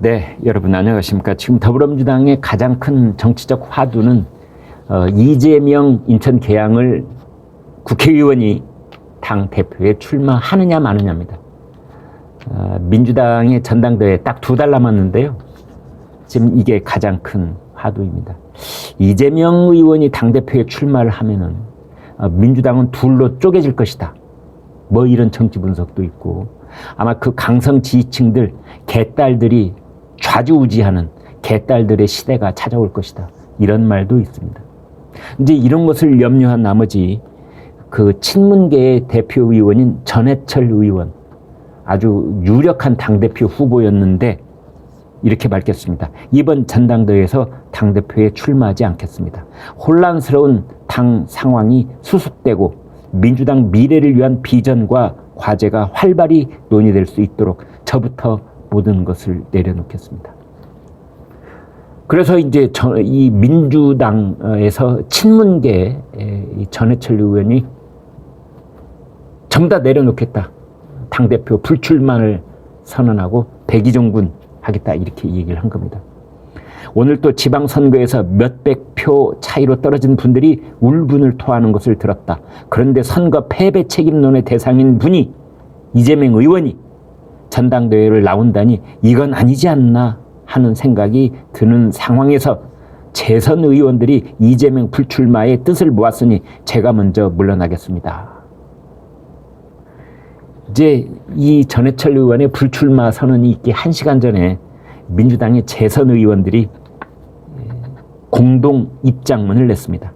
네, 여러분 안녕하십니까. 지금 더불어민주당의 가장 큰 정치적 화두는 이재명 인천 계양을 국회의원이 당 대표에 출마하느냐 마느냐입니다. 민주당의 전당대회 딱 2달 남았는데요. 지금 이게 가장 큰 화두입니다. 이재명 의원이 당대표에 출마를 하면은 민주당은 둘로 쪼개질 것이다. 뭐 이런 정치 분석도 있고, 아마 그 강성 지지층들, 개딸들이 좌지우지하는 개딸들의 시대가 찾아올 것이다. 이런 말도 있습니다. 이제 이런 것을 염려한 나머지 그 친문계의 대표 의원인 전해철 의원, 아주 유력한 당대표 후보였는데 이렇게 밝혔습니다. 이번 전당대회에서 당대표에 출마하지 않겠습니다. 혼란스러운 당 상황이 수습되고 민주당 미래를 위한 비전과 과제가 활발히 논의될 수 있도록 저부터 모든 것을 내려놓겠습니다. 그래서 이제 이 민주당에서 친문계 전해철 의원이 전부 다 내려놓겠다. 당대표 불출마를 선언하고 백의종군 하겠다. 이렇게 얘기를 한 겁니다. 오늘 또 지방선거에서 몇백 표 차이로 떨어진 분들이 울분을 토하는 것을 들었다. 그런데 선거 패배 책임론의 대상인 분이 이재명 의원이 전당대회를 나온다니 이건 아니지 않나 하는 생각이 드는 상황에서 재선 의원들이 이재명 불출마의 뜻을 모았으니 제가 먼저 물러나겠습니다. 이제 이 전해철 의원의 불출마 선언이 있기 1시간 전에 민주당의 재선 의원들이 공동 입장문을 냈습니다.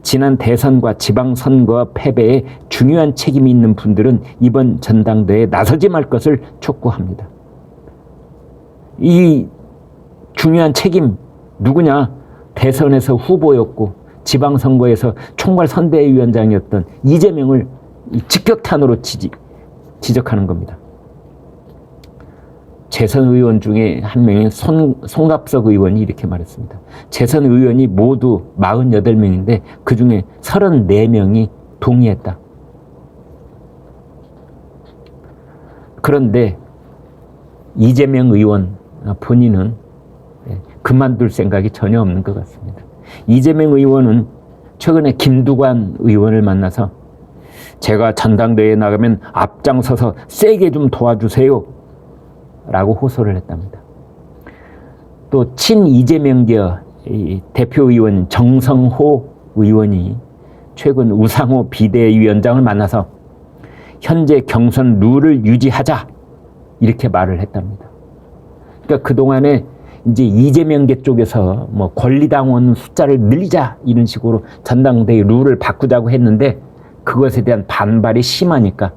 지난 대선과 지방선거 패배에 중요한 책임이 있는 분들은 이번 전당대회에 나서지 말 것을 촉구합니다. 이 중요한 책임 누구냐? 대선에서 후보였고 지방선거에서 총괄선대위원장이었던 이재명을 직격탄으로 지적하는 겁니다. 재선 의원 중에 한 명인 송갑석 의원이 이렇게 말했습니다. 재선 의원이 모두 48명인데 그중에 34명이 동의했다. 그런데 이재명 의원 본인은 그만둘 생각이 전혀 없는 것 같습니다. 이재명 의원은 최근에 김두관 의원을 만나서 제가 전당대회에 나가면 앞장서서 세게 좀 도와주세요 라고 호소를 했답니다. 또 친이재명계 대표 의원 정성호 의원이 최근 우상호 비대위원장을 만나서 현재 경선 룰을 유지하자 이렇게 말을 했답니다. 그러니까 그동안에 이제 이재명계 쪽에서 뭐 권리당원 숫자를 늘리자 이런 식으로 전당대회 룰을 바꾸자고 했는데 그것에 대한 반발이 심하니까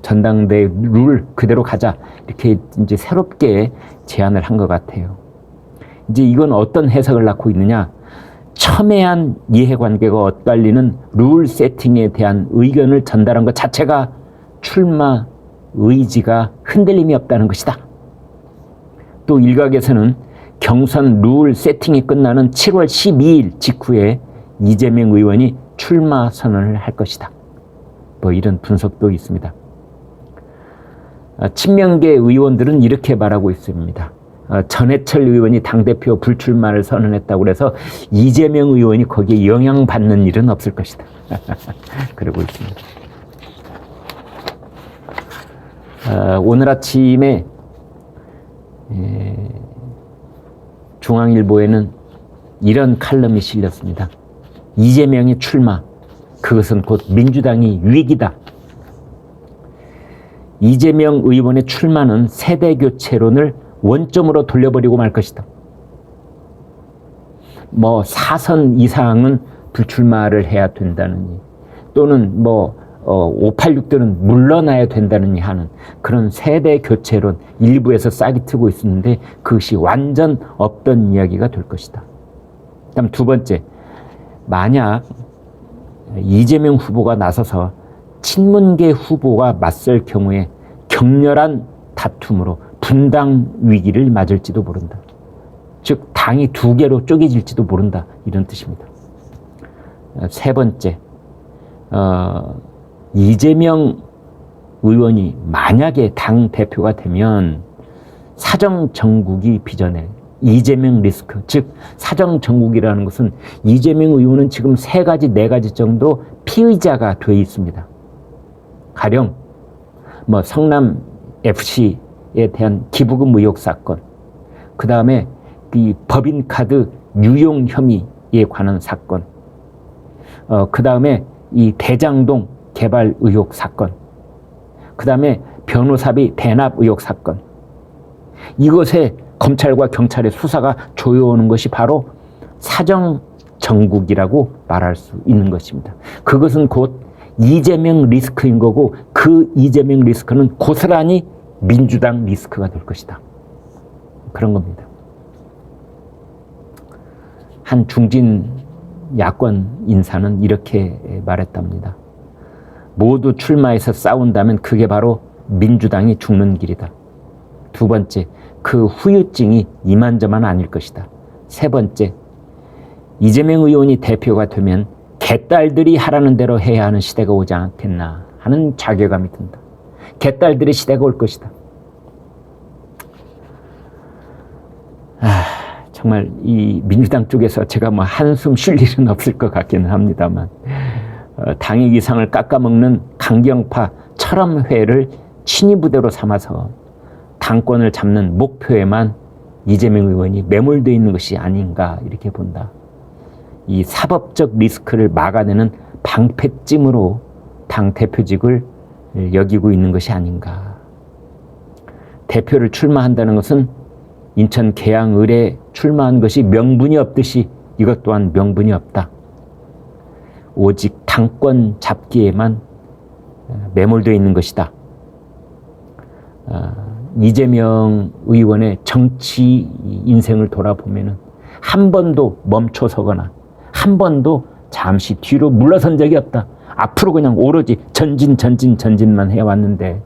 전당대회 룰 그대로 가자 이렇게 이제 새롭게 제안을 한 것 같아요. 이제 이건 어떤 해석을 낳고 있느냐? 첨예한 이해관계가 엇갈리는 룰 세팅에 대한 의견을 전달한 것 자체가 출마 의지가 흔들림이 없다는 것이다. 또 일각에서는 경선 룰 세팅이 끝나는 7월 12일 직후에 이재명 의원이 출마 선언을 할 것이다. 뭐 이런 분석도 있습니다. 친명계 의원들은 이렇게 말하고 있습니다. 전해철 의원이 당대표 불출마를 선언했다고 해서 이재명 의원이 거기에 영향받는 일은 없을 것이다. 그러고 있습니다. 오늘 아침에 중앙일보에는 이런 칼럼이 실렸습니다. 이재명의 출마, 그것은 곧 민주당이 위기다. 이재명 의원의 출마는 세대교체론을 원점으로 돌려버리고 말 것이다. 뭐 4선 이상은 불출마를 해야 된다느니 또는 뭐 586들은 물러나야 된다느니 하는 그런 세대교체론 일부에서 싹이 트고 있었는데 그것이 완전 없던 이야기가 될 것이다. 그다음 두 번째, 만약 이재명 후보가 나서서 친문계 후보가 맞설 경우에 격렬한 다툼으로 분당 위기를 맞을지도 모른다. 즉 당이 2개로 쪼개질지도 모른다. 이런 뜻입니다. 세 번째, 이재명 의원이 만약에 당 대표가 되면 사정정국이 빚어낼 이재명 리스크, 즉 사정정국이라는 것은 이재명 의원은 지금 3가지, 4가지 정도 피의자가 되어 있습니다. 가령 성남 FC에 대한 기부금 의혹 사건, 그 다음에 이 법인카드 유용 혐의에 관한 사건, 그 다음에 이 대장동 개발 의혹 사건, 그 다음에 변호사비 대납 의혹 사건. 이것에 검찰과 경찰의 수사가 조여오는 것이 바로 사정정국이라고 말할 수 있는 것입니다. 그것은 곧 이재명 리스크인 거고, 그 이재명 리스크는 고스란히 민주당 리스크가 될 것이다. 그런 겁니다. 한 중진 야권 인사는 이렇게 말했답니다. 모두 출마해서 싸운다면 그게 바로 민주당이 죽는 길이다. 2번째, 그 후유증이 이만저만 아닐 것이다. 3번째, 이재명 의원이 대표가 되면 개딸들이 하라는 대로 해야 하는 시대가 오지 않겠나 하는 자괴감이 든다. 개딸들의 시대가 올 것이다. 정말 이 민주당 쪽에서 제가 한숨 쉴 일은 없을 것 같기는 합니다만, 당의 위상을 깎아먹는 강경파 철험회를 친위부대로 삼아서 당권을 잡는 목표에만 이재명 의원이 매몰되어 있는 것이 아닌가 이렇게 본다. 이 사법적 리스크를 막아내는 방패찜으로 당 대표직을 여기고 있는 것이 아닌가. 대표를 출마한다는 것은 인천 계양을에 출마한 것이 명분이 없듯이 이것 또한 명분이 없다. 오직 당권 잡기에만 매몰되어 있는 것이다. 이재명 의원의 정치 인생을 돌아보면은 한 번도 멈춰서거나 한 번도 잠시 뒤로 물러선 적이 없다. 앞으로 그냥 오로지 전진만 해왔는데,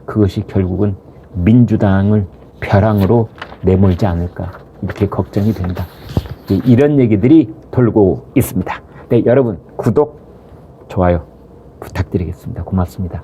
그것이 결국은 민주당을 벼랑으로 내몰지 않을까 이렇게 걱정이 된다. 이런 얘기들이 돌고 있습니다. 네, 여러분 구독, 좋아요 부탁드리겠습니다. 고맙습니다.